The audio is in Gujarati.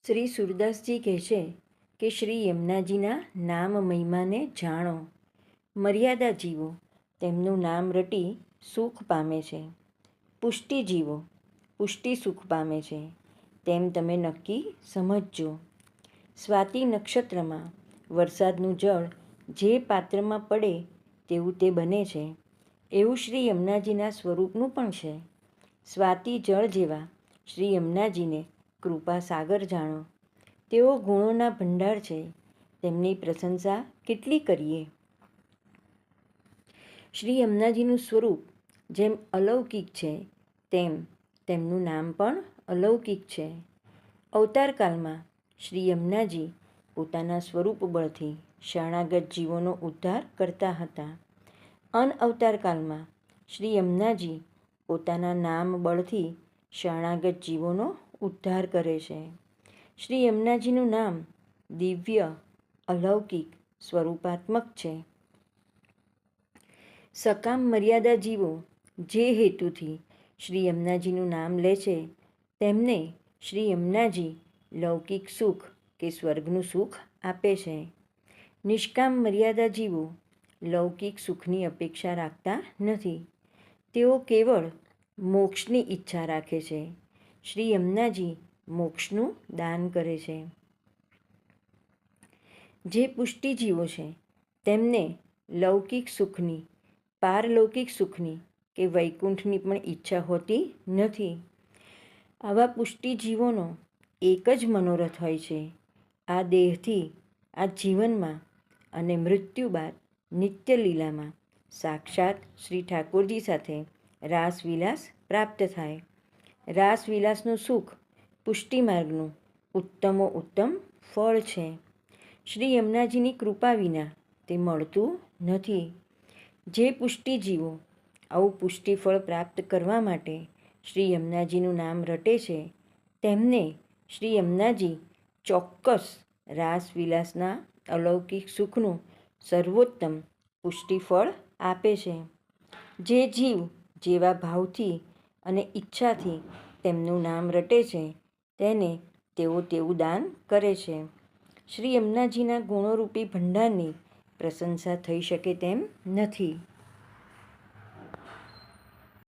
શ્રી સુરદાસજી કહે છે કે શ્રી યમુનાજીના નામ મહિમાને જાણો, મર્યાદા જીવો તેમનું નામ રટી સુખ પામે છે, પુષ્ટિ જીવો પુષ્ટિ સુખ પામે છે તેમ તમે નક્કી સમજજો. સ્વાતિ નક્ષત્રમાં વરસાદનું જળ જે પાત્રમાં પડે તેવું તે બને છે, એવું શ્રી યમુનાજીના સ્વરૂપનું પણ છે. સ્વાતિ જળ જેવા શ્રી યમુનાજીને કૃપા સાગર જાણો. તેઓ ગુણોના ભંડાર છે, તેમની પ્રશંસા કેટલી કરીએ. શ્રી યમુનાજીનું સ્વરૂપ જેમ અલૌકિક છે તેમ તેમનું નામ પણ અલૌકિક છે. અવતારકાળમાં શ્રી યમુનાજી પોતાના સ્વરૂપ બળથી શરણાગત જીવોનો ઉદ્ધાર કરતા હતા. અનઅવતારકાળમાં શ્રી યમુનાજી પોતાના નામ બળથી શરણાગત જીવોનો ઉદ્ધાર કરે છે. શ્રી યમુનાજીનું નામ દિવ્ય, અલૌકિક, સ્વરૂપાત્મક છે. સકામ મર્યાદા જીવો જે હેતુથી શ્રી યમુનાજીનું નામ લે છે તેમને શ્રી યમુનાજી લૌકિક સુખ કે સ્વર્ગનું સુખ આપે છે. નિષ્કામ મર્યાદા જીવો લૌકિક સુખની અપેક્ષા રાખતા નથી, તેઓ કેવળ મોક્ષની ઈચ્છા રાખે છે. શ્રી યમુનાજી મોક્ષનું દાન કરે છે. જે પુષ્ટિ જીવો છે તેમને લૌકિક સુખની, પારલૌકિક સુખની કે વૈકુંઠની પણ ઈચ્છા હોતી નથી. આવા પુષ્ટિ જીવોનો એક જ મનોરથ હોય છે, આ દેહથી આ જીવનમાં અને મૃત્યુ બાદ નિત્ય લીલામાં સાક્ષાત શ્રી ઠાકોરજી સાથે રાસવિલાસ પ્રાપ્ત થાય. રાસવિલાસનું સુખ પુષ્ટિ માર્ગનું ઉત્તમો ઉત્તમ ફળ છે. શ્રી યમુનાજીની કૃપા વિના તે મળતું નથી. જે પુષ્ટિ જીવો આવું પુષ્ટિફળ પ્રાપ્ત કરવા માટે શ્રી યમુનાજીનું નામ રટે છે તેમને શ્રી યમુનાજી ચોક્કસ રાસવિલાસના અલૌકિક સુખનું સર્વોત્તમ પુષ્ટિફળ આપે છે. જે જીવ જેવા ભાવથી અને ઈચ્છાથી તેમનું નામ રટે છે તેને તેઓ તેવું દાન કરે છે. શ્રી યમુનાજીના ગુણોરૂપી ભંડારની પ્રશંસા થઈ શકે તેમ નથી.